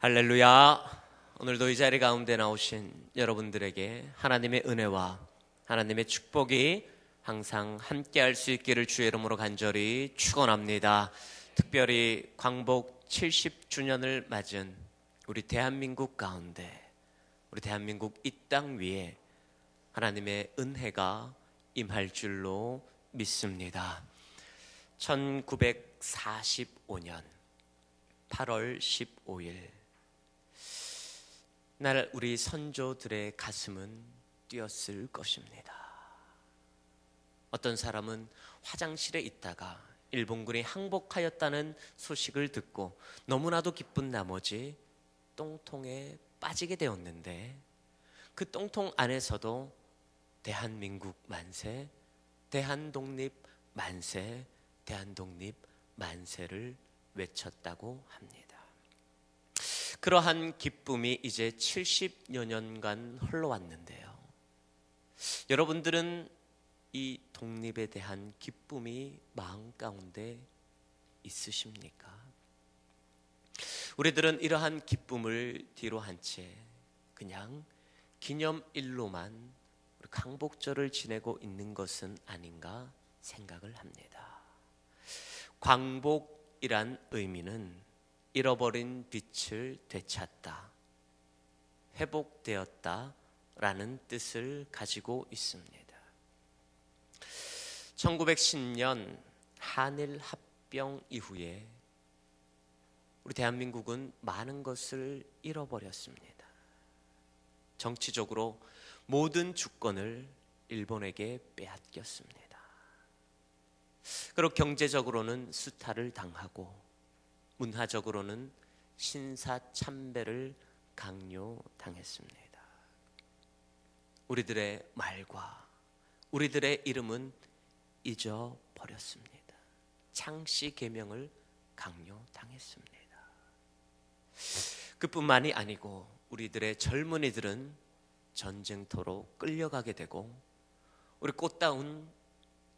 할렐루야. 오늘도 이 자리 가운데 나오신 여러분들에게 하나님의 은혜와 하나님의 축복이 항상 함께 할 수 있기를 주의 이름으로 간절히 축원합니다. 특별히 광복 70주년을 맞은 우리 대한민국 가운데, 우리 대한민국 이 땅 위에 하나님의 은혜가 임할 줄로 믿습니다. 1945년 8월 15일 날 우리 선조들의 가슴은 뛰었을 것입니다. 어떤 사람은 화장실에 있다가 일본군이 항복하였다는 소식을 듣고 너무나도 기쁜 나머지 똥통에 빠지게 되었는데, 그 똥통 안에서도 대한민국 만세, 대한독립 만세, 대한독립 만세를 외쳤다고 합니다. 그러한 기쁨이 이제 70여 년간 흘러왔는데요. 여러분들은 이 독립에 대한 기쁨이 마음 가운데 있으십니까? 우리들은 이러한 기쁨을 뒤로 한 채 그냥 기념일로만 우리 광복절을 지내고 있는 것은 아닌가 생각을 합니다. 광복이란 의미는 잃어버린 빛을 되찾다, 회복되었다 라는 뜻을 가지고 있습니다. 1910년 한일 합병 이후에 우리 대한민국은 많은 것을 잃어버렸습니다. 정치적으로 모든 주권을 일본에게 빼앗겼습니다. 그리고 경제적으로는 수탈을 당하고, 문화적으로는 신사참배를 강요당했습니다. 우리들의 말과 우리들의 이름은 잊어버렸습니다. 창씨 계명을 강요당했습니다. 그뿐만이 아니고 우리들의 젊은이들은 전쟁터로 끌려가게 되고, 우리 꽃다운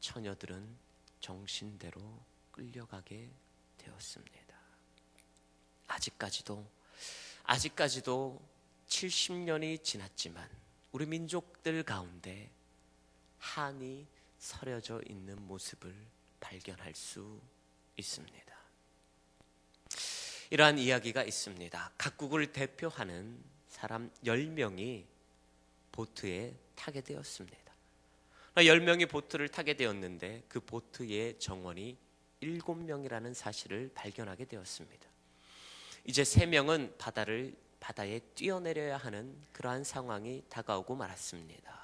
처녀들은 정신대로 끌려가게 되었습니다. 아직까지도 70년이 지났지만 우리 민족들 가운데 한이 서려져 있는 모습을 발견할 수 있습니다. 이러한 이야기가 있습니다. 각국을 대표하는 사람 10명이 보트에 타게 되었습니다. 10명이 보트를 타게 되었는데 그 보트의 정원이 7명이라는 사실을 발견하게 되었습니다. 이제 3명은 바다에 뛰어내려야 하는 그러한 상황이 다가오고 말았습니다.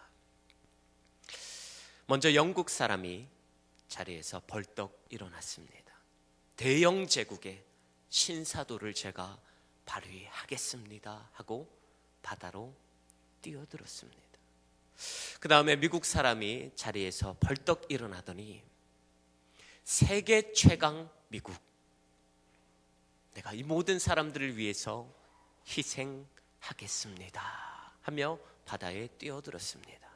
먼저 영국 사람이 자리에서 벌떡 일어났습니다. 대영 제국의 신사도를 제가 발휘하겠습니다 하고 바다로 뛰어들었습니다. 그 다음에 미국 사람이 자리에서 벌떡 일어나더니 세계 최강 미국, 내가 이 모든 사람들을 위해서 희생하겠습니다 하며 바다에 뛰어들었습니다.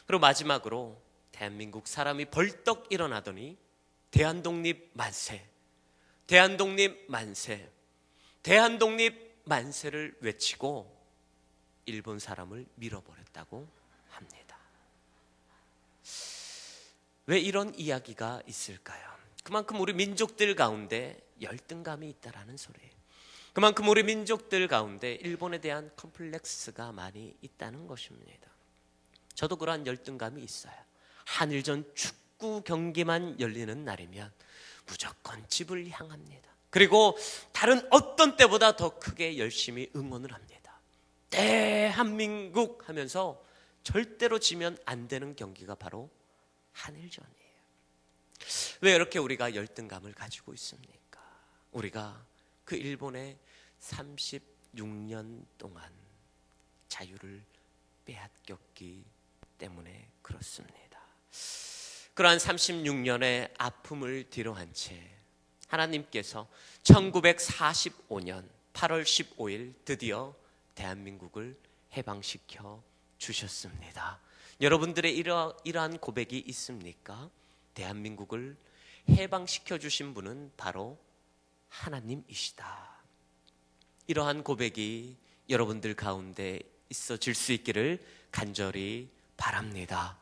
그리고 마지막으로 대한민국 사람이 벌떡 일어나더니 대한독립 만세, 대한독립 만세, 대한독립 만세를 외치고 일본 사람을 밀어버렸다고 합니다. 왜 이런 이야기가 있을까요? 그만큼 우리 민족들 가운데 열등감이 있다라는 소리예요. 그만큼 우리 민족들 가운데 일본에 대한 컴플렉스가 많이 있다는 것입니다. 저도 그러한 열등감이 있어요. 한일전 축구 경기만 열리는 날이면 무조건 집을 향합니다. 그리고 다른 어떤 때보다 더 크게 열심히 응원을 합니다. 대한민국 하면서 절대로 지면 안 되는 경기가 바로 한일전이에요. 왜 이렇게 우리가 열등감을 가지고 있습니까? 우리가 그 일본의 36년 동안 자유를 빼앗겼기 때문에 그렇습니다. 그러한 36년의 아픔을 뒤로한 채 하나님께서 1945년 8월 15일 드디어 대한민국을 해방시켜 주셨습니다. 여러분들의 이러한 고백이 있습니까? 대한민국을 해방시켜 주신 분은 바로 하나님이시다. 이러한 고백이 여러분들 가운데 있어질 수 있기를 간절히 바랍니다.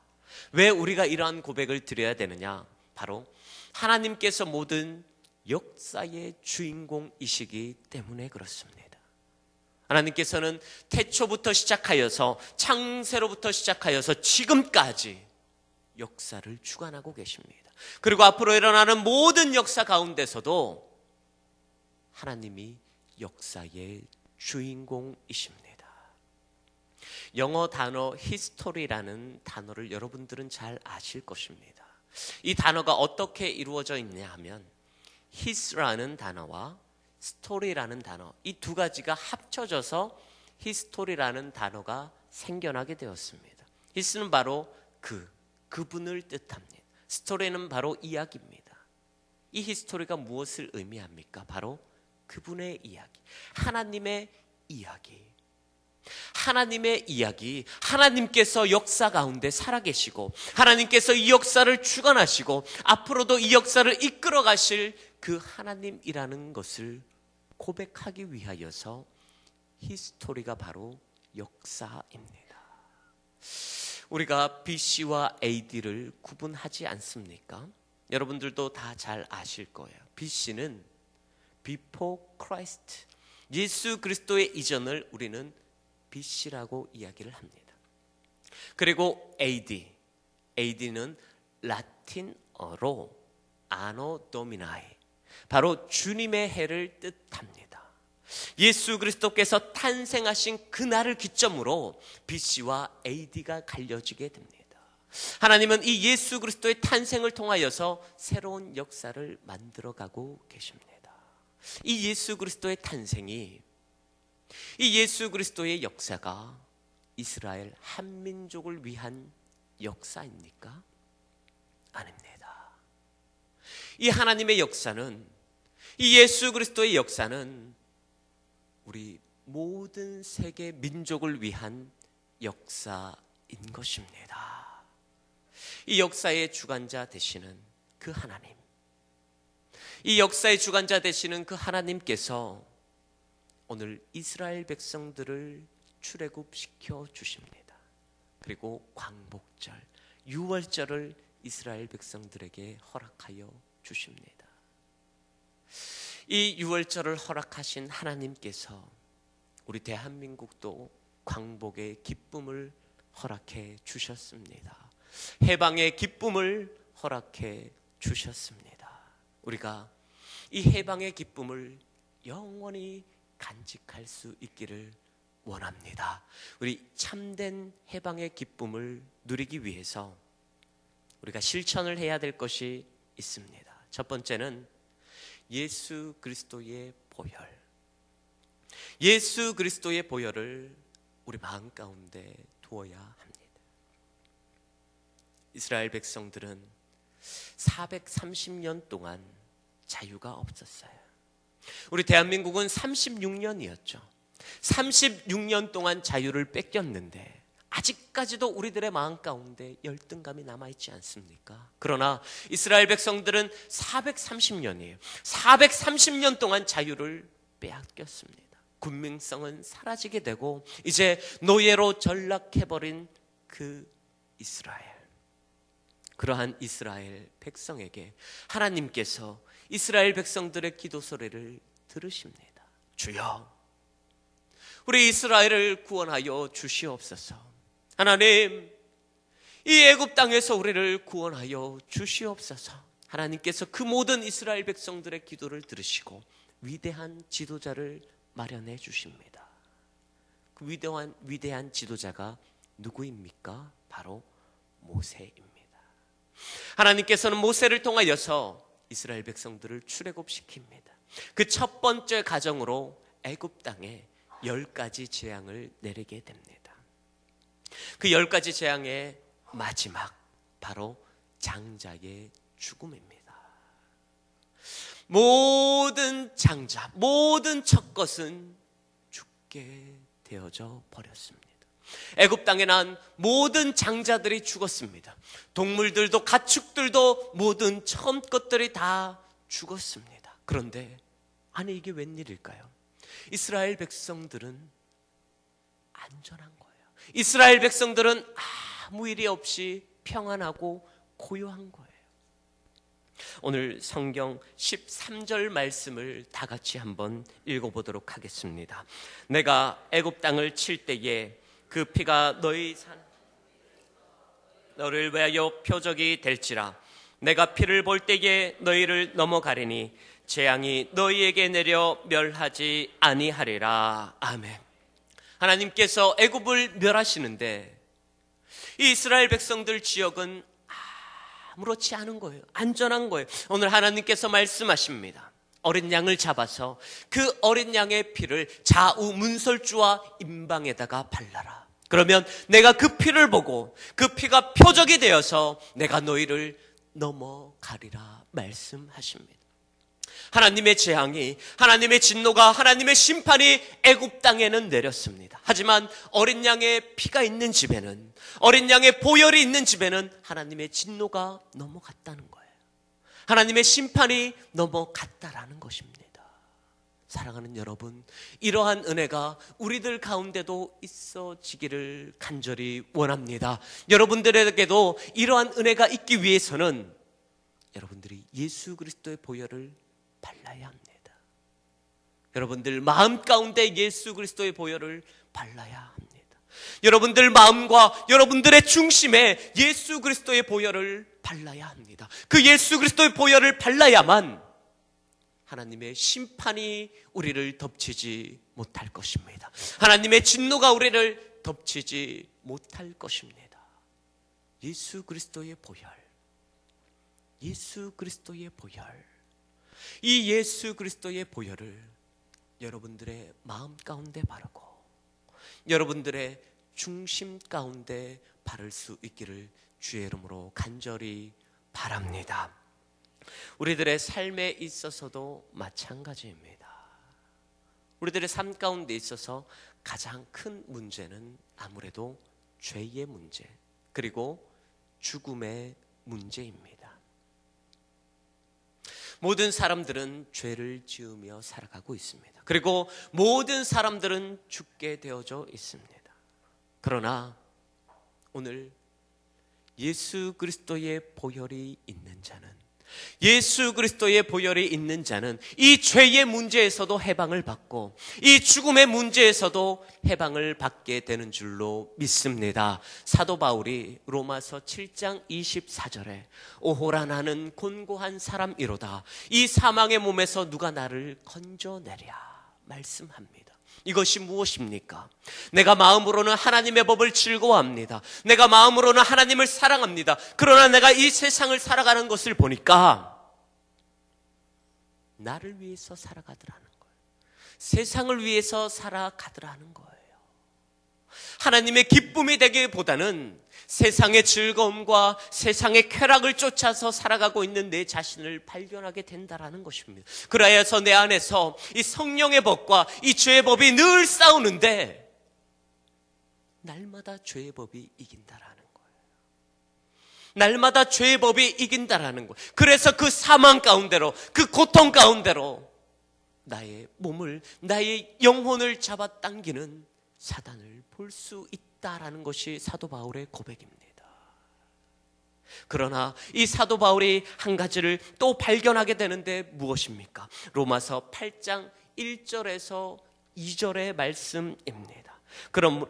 왜 우리가 이러한 고백을 드려야 되느냐? 바로 하나님께서 모든 역사의 주인공이시기 때문에 그렇습니다. 하나님께서는 태초부터 시작하여서 창세로부터 시작하여서 지금까지 역사를 주관하고 계십니다. 그리고 앞으로 일어나는 모든 역사 가운데서도 하나님이 역사의 주인공이십니다. 영어 단어 history라는 단어를 여러분들은 잘 아실 것입니다. 이 단어가 어떻게 이루어져 있냐 하면 his라는 단어와 story라는 단어, 이 두 가지가 합쳐져서 history라는 단어가 생겨나게 되었습니다. his는 바로 그분을 뜻합니다. 스토리는 바로 이야기입니다. 이 히스토리가 무엇을 의미합니까? 바로 그분의 이야기, 하나님의 이야기. 하나님의 이야기, 하나님께서 역사 가운데 살아계시고 하나님께서 이 역사를 주관하시고 앞으로도 이 역사를 이끌어 가실 그 하나님이라는 것을 고백하기 위하여서 히스토리가 바로 역사입니다. 우리가 BC와 AD를 구분하지 않습니까? 여러분들도 다 잘 아실 거예요. BC는 Before Christ, 예수 그리스도의 이전을 우리는 BC라고 이야기를 합니다. 그리고 AD는 라틴어로 Anno Domini, 바로 주님의 해를 뜻합니다. 예수 그리스도께서 탄생하신 그날을 기점으로 BC와 AD가 갈려지게 됩니다. 하나님은 이 예수 그리스도의 탄생을 통하여서 새로운 역사를 만들어가고 계십니다. 이 예수 그리스도의 탄생이, 이 예수 그리스도의 역사가 이스라엘 한민족을 위한 역사입니까? 아닙니다. 이 하나님의 역사는, 이 예수 그리스도의 역사는 우리 모든 세계 민족을 위한 역사인 것입니다. 이 역사의 주관자 되시는 그 하나님, 이 역사의 주관자 되시는 그 하나님께서 오늘 이스라엘 백성들을 출애굽시켜 주십니다. 그리고 광복절, 유월절을 이스라엘 백성들에게 허락하여 주십니다. 이 유월절을 허락하신 하나님께서 우리 대한민국도 광복의 기쁨을 허락해 주셨습니다. 해방의 기쁨을 허락해 주셨습니다. 우리가 이 해방의 기쁨을 영원히 간직할 수 있기를 원합니다. 우리 참된 해방의 기쁨을 누리기 위해서 우리가 실천을 해야 될 것이 있습니다. 첫 번째는 예수 그리스도의 보혈. 예수 그리스도의 보혈을 우리 마음 가운데 두어야 합니다. 이스라엘 백성들은 430년 동안 자유가 없었어요. 우리 대한민국은 36년이었죠. 36년 동안 자유를 뺏겼는데 아직까지도 우리들의 마음 가운데 열등감이 남아있지 않습니까? 그러나 이스라엘 백성들은 430년이에요. 430년 동안 자유를 빼앗겼습니다. 군민성은 사라지게 되고 이제 노예로 전락해버린 그 이스라엘. 그러한 이스라엘 백성에게 하나님께서 이스라엘 백성들의 기도 소리를 들으십니다. 주여, 우리 이스라엘을 구원하여 주시옵소서. 하나님, 이 애굽 땅에서 우리를 구원하여 주시옵소서. 하나님께서 그 모든 이스라엘 백성들의 기도를 들으시고 위대한 지도자를 마련해 주십니다. 그 위대한 지도자가 누구입니까? 바로 모세입니다. 하나님께서는 모세를 통하여서 이스라엘 백성들을 출애굽시킵니다. 그 첫 번째 가정으로 애굽 땅에 10가지 재앙을 내리게 됩니다. 그 10가지 재앙의 마지막, 바로 장자의 죽음입니다. 모든 장자, 모든 첫것은 죽게 되어져 버렸습니다. 애굽 땅에 난 모든 장자들이 죽었습니다. 동물들도 가축들도 모든 처음 것들이 다 죽었습니다. 그런데 아니 이게 웬일일까요? 이스라엘 백성들은 안전한 거예요. 이스라엘 백성들은 아무 일이 없이 평안하고 고요한 거예요. 오늘 성경 13절 말씀을 다 같이 한번 읽어보도록 하겠습니다. 내가 애굽 땅을 칠 때에 그 피가 너를 위하여 표적이 될지라. 내가 피를 볼 때에 너희를 넘어가리니 재앙이 너희에게 내려 멸하지 아니하리라. 아멘. 하나님께서 애굽을 멸하시는데 이 이스라엘 백성들 지역은 아무렇지 않은 거예요. 안전한 거예요. 오늘 하나님께서 말씀하십니다. 어린 양을 잡아서 그 어린 양의 피를 좌우 문설주와 임방에다가 발라라. 그러면 내가 그 피를 보고 그 피가 표적이 되어서 내가 너희를 넘어가리라 말씀하십니다. 하나님의 재앙이, 하나님의 진노가, 하나님의 심판이 애굽 땅에는 내렸습니다. 하지만 어린 양의 피가 있는 집에는, 어린 양의 보혈이 있는 집에는 하나님의 진노가 넘어갔다는 거예요. 하나님의 심판이 넘어갔다라는 것입니다. 사랑하는 여러분, 이러한 은혜가 우리들 가운데도 있어지기를 간절히 원합니다. 여러분들에게도 이러한 은혜가 있기 위해서는 여러분들이 예수 그리스도의 보혈을 발라야 합니다. 여러분들 마음 가운데 예수 그리스도의 보혈을 발라야 합니다. 여러분들 마음과 여러분들의 중심에 예수 그리스도의 보혈을 발라야 합니다. 그 예수 그리스도의 보혈을 발라야만 하나님의 심판이 우리를 덮치지 못할 것입니다. 하나님의 진노가 우리를 덮치지 못할 것입니다. 예수 그리스도의 보혈, 예수 그리스도의 보혈, 이 예수 그리스도의 보혈을 여러분들의 마음 가운데 바르고 여러분들의 중심 가운데 바를 수 있기를 주의 이름으로 간절히 바랍니다. 우리들의 삶에 있어서도 마찬가지입니다. 우리들의 삶 가운데 있어서 가장 큰 문제는 아무래도 죄의 문제, 그리고 죽음의 문제입니다. 모든 사람들은 죄를 지으며 살아가고 있습니다. 그리고 모든 사람들은 죽게 되어져 있습니다. 그러나 오늘 예수 그리스도의 보혈이 있는 자는, 예수 그리스도의 보혈이 있는 자는 이 죄의 문제에서도 해방을 받고 이 죽음의 문제에서도 해방을 받게 되는 줄로 믿습니다. 사도 바울이 로마서 7장 24절에 오호라 나는 곤고한 사람이로다. 이 사망의 몸에서 누가 나를 건져내랴 말씀합니다. 이것이 무엇입니까? 내가 마음으로는 하나님의 법을 즐거워합니다. 내가 마음으로는 하나님을 사랑합니다. 그러나 내가 이 세상을 살아가는 것을 보니까 나를 위해서 살아가더라는 거예요. 세상을 위해서 살아가더라는 거예요. 하나님의 기쁨이 되기보다는 세상의 즐거움과 세상의 쾌락을 쫓아서 살아가고 있는 내 자신을 발견하게 된다라는 것입니다. 그래서 내 안에서 이 성령의 법과 이 죄의 법이 늘 싸우는데 날마다 죄의 법이 이긴다라는 거예요. 날마다 죄의 법이 이긴다라는 거예요. 그래서 그 사망 가운데로, 그 고통 가운데로 나의 몸을, 나의 영혼을 잡아당기는 사단을 볼 수 있다라는 것이 사도 바울의 고백입니다. 그러나 이 사도 바울이 한 가지를 또 발견하게 되는데 무엇입니까? 로마서 8장 1절에서 2절의 말씀입니다.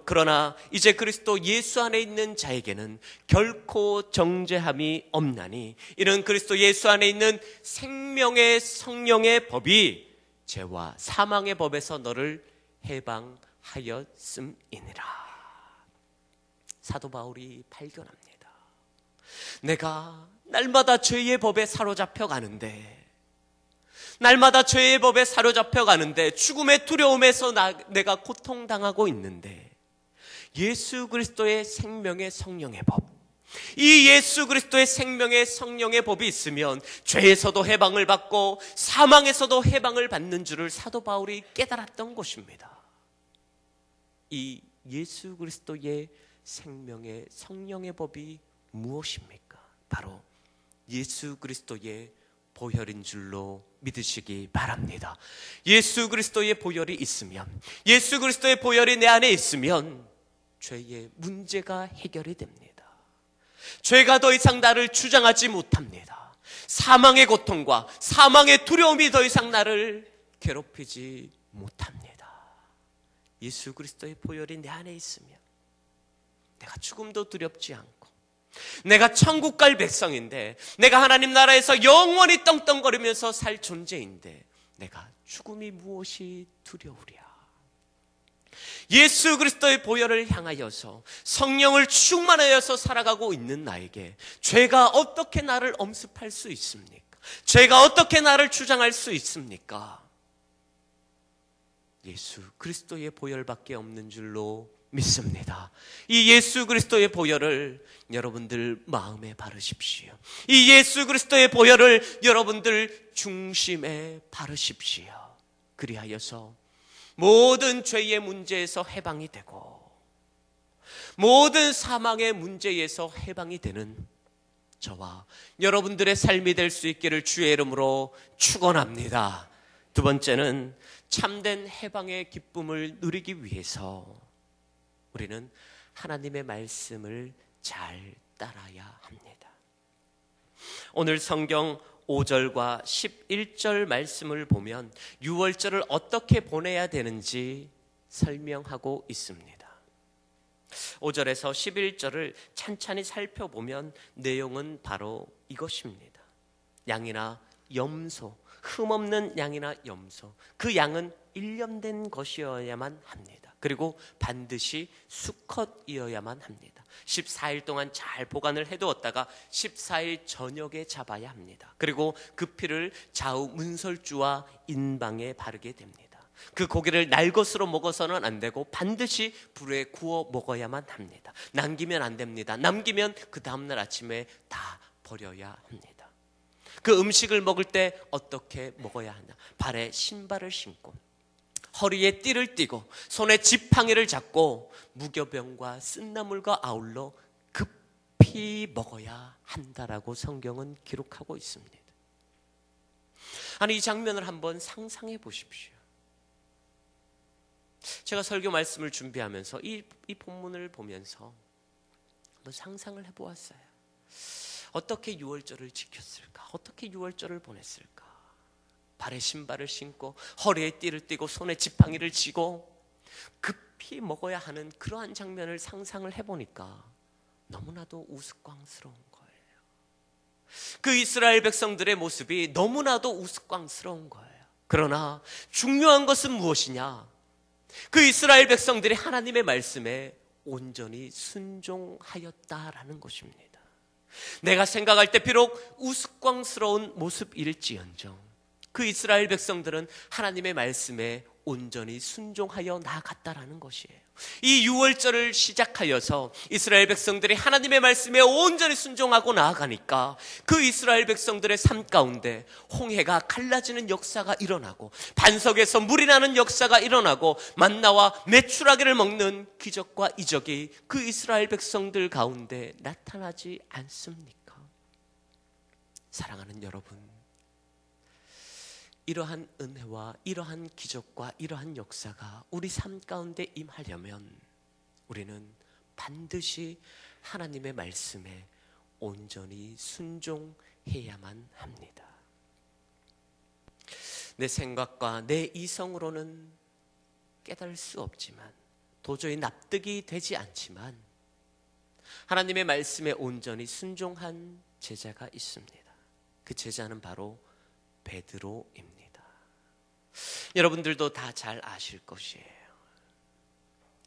그러나 이제 그리스도 예수 안에 있는 자에게는 결코 정죄함이 없나니 이는 그리스도 예수 안에 있는 생명의 성령의 법이 죄와 사망의 법에서 너를 해방하였음이니라. 사도 바울이 발견합니다. 내가 날마다 죄의 법에 사로잡혀 가는데, 날마다 죄의 법에 사로잡혀 가는데, 죽음의 두려움에서 내가 고통당하고 있는데, 예수 그리스도의 생명의 성령의 법, 이 예수 그리스도의 생명의 성령의 법이 있으면 죄에서도 해방을 받고 사망에서도 해방을 받는 줄을 사도 바울이 깨달았던 것입니다. 이 예수 그리스도의 생명의 성령의 법이 무엇입니까? 바로 예수 그리스도의 보혈인 줄로 믿으시기 바랍니다. 예수 그리스도의 보혈이 있으면, 예수 그리스도의 보혈이 내 안에 있으면 죄의 문제가 해결이 됩니다. 죄가 더 이상 나를 주장하지 못합니다. 사망의 고통과 사망의 두려움이 더 이상 나를 괴롭히지 못합니다. 예수 그리스도의 보혈이 내 안에 있으면 내가 죽음도 두렵지 않고, 내가 천국 갈 백성인데, 내가 하나님 나라에서 영원히 떵떵거리면서 살 존재인데 내가 죽음이 무엇이 두려우랴. 예수 그리스도의 보혈을 향하여서, 성령을 충만하여서 살아가고 있는 나에게 죄가 어떻게 나를 엄습할 수 있습니까? 죄가 어떻게 나를 주장할 수 있습니까? 예수 그리스도의 보혈밖에 없는 줄로 믿습니다. 이 예수 그리스도의 보혈을 여러분들 마음에 바르십시오. 이 예수 그리스도의 보혈을 여러분들 중심에 바르십시오. 그리하여서 모든 죄의 문제에서 해방이 되고, 모든 사망의 문제에서 해방이 되는 저와 여러분들의 삶이 될 수 있기를 주의 이름으로 축원합니다. 두 번째는 참된 해방의 기쁨을 누리기 위해서 우리는 하나님의 말씀을 잘 따라야 합니다. 오늘 성경 5절과 11절 말씀을 보면 유월절을 어떻게 보내야 되는지 설명하고 있습니다. 5절에서 11절을 찬찬히 살펴보면 내용은 바로 이것입니다. 양이나 염소, 흠없는 양이나 염소, 그 양은 일념된 것이어야만 합니다. 그리고 반드시 수컷이어야만 합니다. 14일 동안 잘 보관을 해두었다가 14일 저녁에 잡아야 합니다. 그리고 그 피를 좌우 문설주와 인방에 바르게 됩니다. 그 고기를 날 것으로 먹어서는 안 되고 반드시 불에 구워 먹어야만 합니다. 남기면 안 됩니다. 남기면 그 다음날 아침에 다 버려야 합니다. 그 음식을 먹을 때 어떻게 먹어야 하냐? 발에 신발을 신고 허리에 띠를 띠고 손에 지팡이를 잡고 무교병과 쓴나물과 아울러 급히 먹어야 한다라고 성경은 기록하고 있습니다. 아니, 이 장면을 한번 상상해 보십시오. 제가 설교 말씀을 준비하면서 이 본문을 보면서 한번 상상을 해보았어요. 어떻게 유월절을 지켰을까? 어떻게 유월절을 보냈을까? 발에 신발을 신고 허리에 띠를 띠고 손에 지팡이를 쥐고 급히 먹어야 하는 그러한 장면을 상상을 해보니까 너무나도 우스꽝스러운 거예요. 그 이스라엘 백성들의 모습이 너무나도 우스꽝스러운 거예요. 그러나 중요한 것은 무엇이냐? 그 이스라엘 백성들이 하나님의 말씀에 온전히 순종하였다라는 것입니다. 내가 생각할 때 비록 우스꽝스러운 모습일지언정 그 이스라엘 백성들은 하나님의 말씀에 온전히 순종하여 나아갔다라는 것이에요. 이 유월절을 시작하여서 이스라엘 백성들이 하나님의 말씀에 온전히 순종하고 나아가니까 그 이스라엘 백성들의 삶 가운데 홍해가 갈라지는 역사가 일어나고 반석에서 물이 나는 역사가 일어나고 만나와 메추라기를 먹는 기적과 이적이 그 이스라엘 백성들 가운데 나타나지 않습니까? 사랑하는 여러분, 이러한 은혜와 이러한 기적과 이러한 역사가 우리 삶 가운데 임하려면 우리는 반드시 하나님의 말씀에 온전히 순종해야만 합니다. 내 생각과 내 이성으로는 깨달을 수 없지만, 도저히 납득이 되지 않지만 하나님의 말씀에 온전히 순종한 제자가 있습니다. 그 제자는 바로 베드로입니다. 여러분들도 다 잘 아실 것이에요.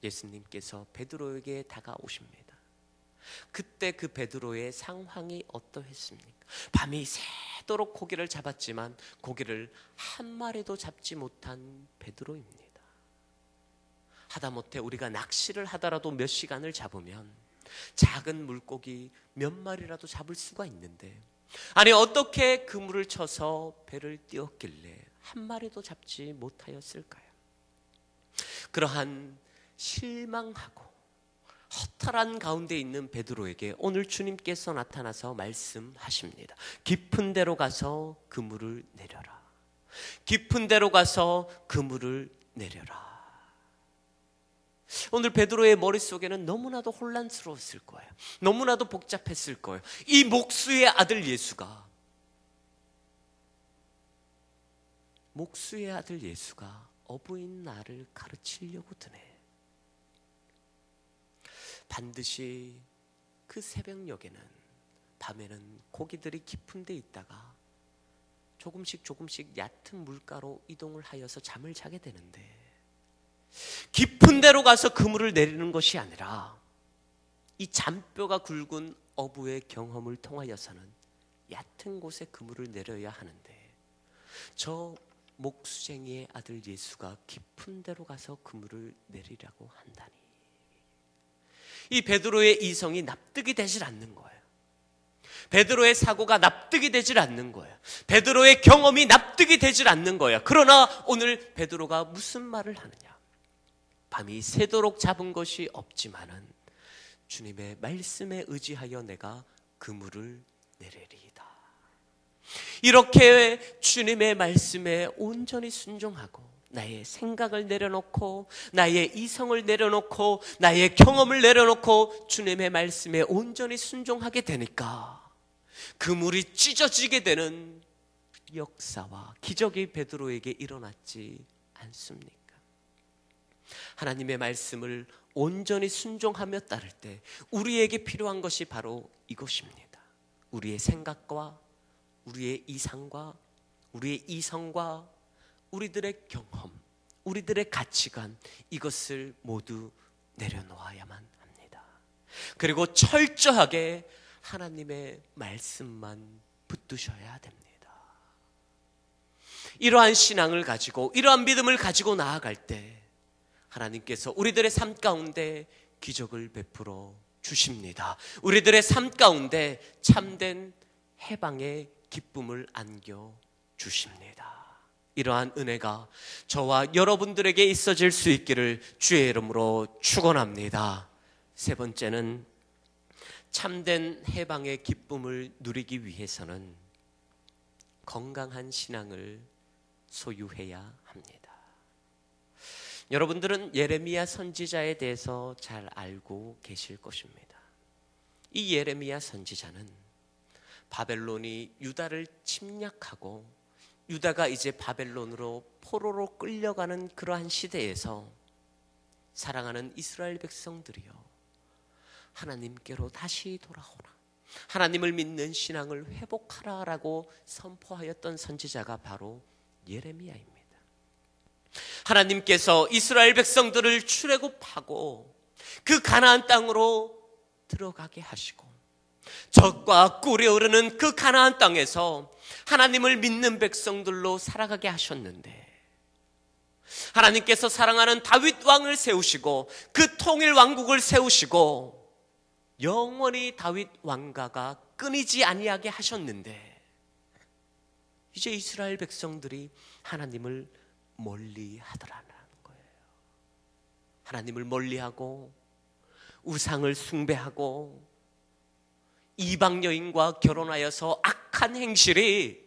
예수님께서 베드로에게 다가오십니다. 그때 그 베드로의 상황이 어떠했습니까? 밤이 새도록 고기를 잡았지만 고기를 한 마리도 잡지 못한 베드로입니다. 하다못해 우리가 낚시를 하더라도 몇 시간을 잡으면 작은 물고기 몇 마리라도 잡을 수가 있는데, 아니 어떻게 그물을 쳐서 배를 띄웠길래 한 마리도 잡지 못하였을까요? 그러한 실망하고 허탈한 가운데 있는 베드로에게 오늘 주님께서 나타나서 말씀하십니다. 깊은 데로 가서 그물을 내려라. 깊은 데로 가서 그물을 내려라. 오늘 베드로의 머릿속에는 너무나도 혼란스러웠을 거예요. 너무나도 복잡했을 거예요. 이 목수의 아들 예수가 어부인 나를 가르치려고 드네. 반드시 그 새벽녘에는, 밤에는 고기들이 깊은 데 있다가 조금씩 얕은 물가로 이동을 하여서 잠을 자게 되는데, 깊은 데로 가서 그물을 내리는 것이 아니라 이 잔뼈가 굵은 어부의 경험을 통하여서는 얕은 곳에 그물을 내려야 하는데, 저 목수쟁이의 아들 예수가 깊은 데로 가서 그물을 내리라고 한다니, 이 베드로의 이성이 납득이 되질 않는 거예요. 베드로의 사고가 납득이 되질 않는 거예요. 베드로의 경험이 납득이 되질 않는 거예요. 그러나 오늘 베드로가 무슨 말을 하느냐? 밤이 새도록 잡은 것이 없지만은 주님의 말씀에 의지하여 내가 그물을 내리리이다. 이렇게 주님의 말씀에 온전히 순종하고 나의 생각을 내려놓고 나의 이성을 내려놓고 나의 경험을 내려놓고 주님의 말씀에 온전히 순종하게 되니까 그물이 찢어지게 되는 역사와 기적이 베드로에게 일어났지 않습니까? 하나님의 말씀을 온전히 순종하며 따를 때 우리에게 필요한 것이 바로 이것입니다. 우리의 생각과 우리의 이상과 우리의 이성과 우리들의 경험, 우리들의 가치관, 이것을 모두 내려놓아야만 합니다. 그리고 철저하게 하나님의 말씀만 붙드셔야 됩니다. 이러한 신앙을 가지고, 이러한 믿음을 가지고 나아갈 때 하나님께서 우리들의 삶 가운데 기적을 베풀어 주십니다. 우리들의 삶 가운데 참된 해방의 기쁨을 안겨 주십니다. 이러한 은혜가 저와 여러분들에게 있어질 수 있기를 주의 이름으로 축원합니다. 세 번째는 참된 해방의 기쁨을 누리기 위해서는 건강한 신앙을 소유해야 합니다. 여러분들은 예레미야 선지자에 대해서 잘 알고 계실 것입니다. 이 예레미야 선지자는 바벨론이 유다를 침략하고 유다가 이제 바벨론으로 포로로 끌려가는 그러한 시대에서 사랑하는 이스라엘 백성들이여, 하나님께로 다시 돌아오라, 하나님을 믿는 신앙을 회복하라라고 선포하였던 선지자가 바로 예레미야입니다. 하나님께서 이스라엘 백성들을 출애굽하고 그 가나안 땅으로 들어가게 하시고 젖과 꿀이 흐르는 그 가나안 땅에서 하나님을 믿는 백성들로 살아가게 하셨는데, 하나님께서 사랑하는 다윗 왕을 세우시고 그 통일 왕국을 세우시고 영원히 다윗 왕가가 끊이지 아니하게 하셨는데, 이제 이스라엘 백성들이 하나님을 멀리하더라는 거예요. 하나님을 멀리하고 우상을 숭배하고 이방 여인과 결혼하여서 악한 행실이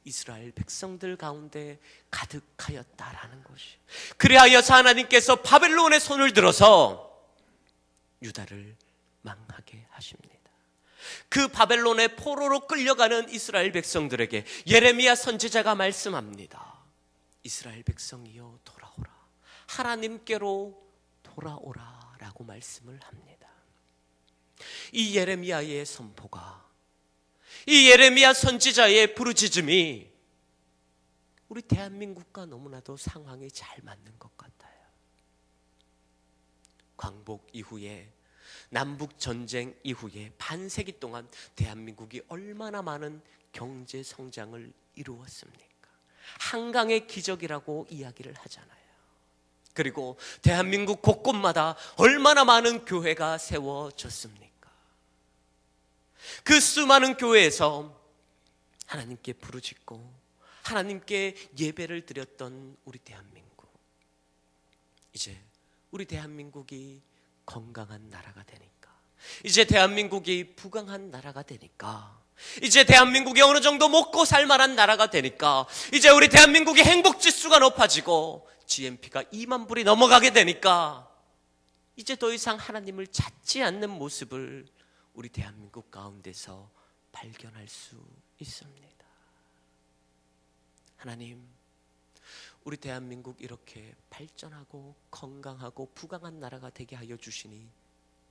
이스라엘 백성들 가운데 가득하였다라는 것이, 그리하여서 하나님께서 바벨론의 손을 들어서 유다를 망하게 하십니다. 그 바벨론의 포로로 끌려가는 이스라엘 백성들에게 예레미야 선지자가 말씀합니다. 이스라엘 백성이여 돌아오라, 하나님께로 돌아오라 라고 말씀을 합니다. 이 예레미야의 선포가, 이 예레미야 선지자의 부르짖음이 우리 대한민국과 너무나도 상황이 잘 맞는 것 같아요. 광복 이후에, 남북전쟁 이후에 반세기 동안 대한민국이 얼마나 많은 경제 성장을 이루었습니까? 한강의 기적이라고 이야기를 하잖아요. 그리고 대한민국 곳곳마다 얼마나 많은 교회가 세워졌습니까? 그 수많은 교회에서 하나님께 부르짖고 하나님께 예배를 드렸던 우리 대한민국, 이제 우리 대한민국이 건강한 나라가 되니까, 이제 대한민국이 부강한 나라가 되니까, 이제 대한민국이 어느 정도 먹고 살만한 나라가 되니까, 이제 우리 대한민국의 행복지수가 높아지고 GNP가 2만 불이 넘어가게 되니까, 이제 더 이상 하나님을 찾지 않는 모습을 우리 대한민국 가운데서 발견할 수 있습니다. 하나님, 우리 대한민국 이렇게 발전하고 건강하고 부강한 나라가 되게 하여 주시니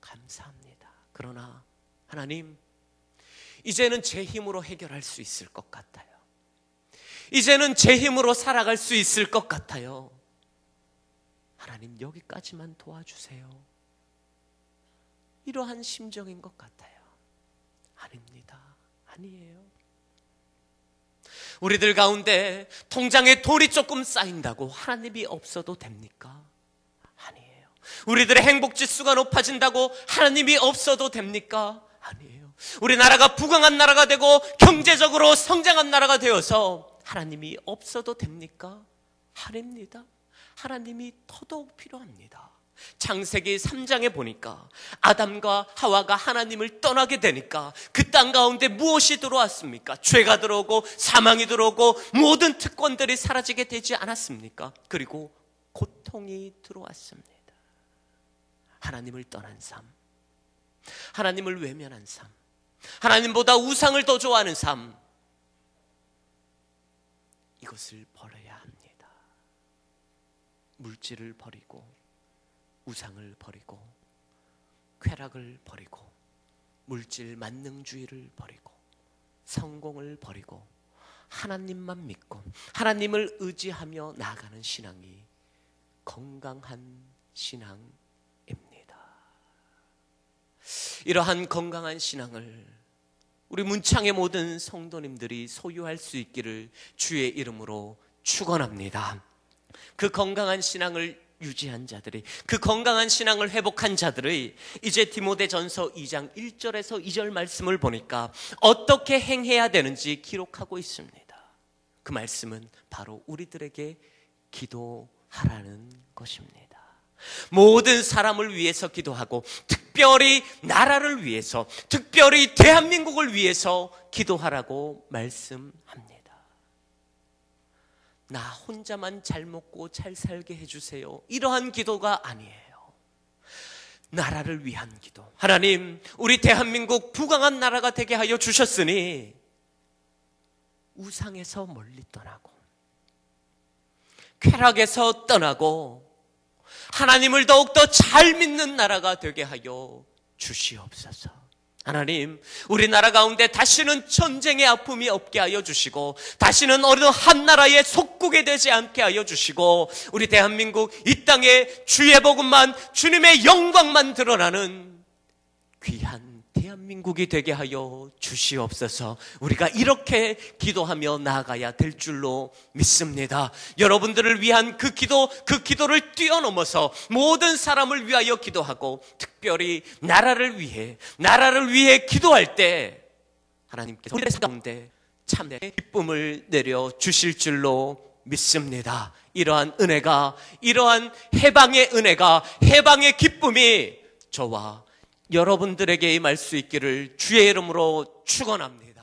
감사합니다. 그러나 하나님, 이제는 제 힘으로 해결할 수 있을 것 같아요. 이제는 제 힘으로 살아갈 수 있을 것 같아요. 하나님, 여기까지만 도와주세요. 이러한 심정인 것 같아요. 아닙니다. 아니에요. 우리들 가운데 통장에 돈이 조금 쌓인다고 하나님이 없어도 됩니까? 아니에요. 우리들의 행복지수가 높아진다고 하나님이 없어도 됩니까? 아니에요. 우리나라가 부강한 나라가 되고 경제적으로 성장한 나라가 되어서 하나님이 없어도 됩니까? 아닙니다. 하나님이 더더욱 필요합니다. 창세기 3장에 보니까 아담과 하와가 하나님을 떠나게 되니까 그 땅 가운데 무엇이 들어왔습니까? 죄가 들어오고 사망이 들어오고 모든 특권들이 사라지게 되지 않았습니까? 그리고 고통이 들어왔습니다. 하나님을 떠난 삶, 하나님을 외면한 삶, 하나님보다 우상을 더 좋아하는 삶, 이것을 버려야 합니다. 물질을 버리고 우상을 버리고 쾌락을 버리고 물질 만능주의를 버리고 성공을 버리고 하나님만 믿고 하나님을 의지하며 나아가는 신앙이 건강한 신앙입니다. 이러한 건강한 신앙을 우리 문창의 모든 성도님들이 소유할 수 있기를 주의 이름으로 축원합니다. 그 건강한 신앙을 유지한 자들이, 그 건강한 신앙을 회복한 자들의 이제 디모데전서 2장 1절에서 2절 말씀을 보니까 어떻게 행해야 되는지 기록하고 있습니다. 그 말씀은 바로 우리들에게 기도하라는 것입니다. 모든 사람을 위해서 기도하고 특별히 나라를 위해서, 특별히 대한민국을 위해서 기도하라고 말씀합니다. 나 혼자만 잘 먹고 잘 살게 해주세요, 이러한 기도가 아니에요. 나라를 위한 기도. 하나님, 우리 대한민국 부강한 나라가 되게 하여 주셨으니 우상에서 멀리 떠나고 쾌락에서 떠나고 하나님을 더욱더 잘 믿는 나라가 되게 하여 주시옵소서. 하나님, 우리나라 가운데 다시는 전쟁의 아픔이 없게 하여 주시고 다시는 어느 한 나라의 속국이 되지 않게 하여 주시고 우리 대한민국 이 땅에 주의 복음만, 주님의 영광만 드러나는 귀한 대한민국이 되게 하여 주시옵소서. 우리가 이렇게 기도하며 나아가야 될 줄로 믿습니다. 여러분들을 위한 그 기도를 뛰어넘어서 모든 사람을 위하여 기도하고 특별히 나라를 위해 기도할 때 하나님께서 우리의 삶 가운데 참된 기쁨을 내려 주실 줄로 믿습니다. 이러한 은혜가, 이러한 해방의 은혜가, 해방의 기쁨이 저와 여러분들에게 임할 수 있기를 주의 이름으로 축원합니다.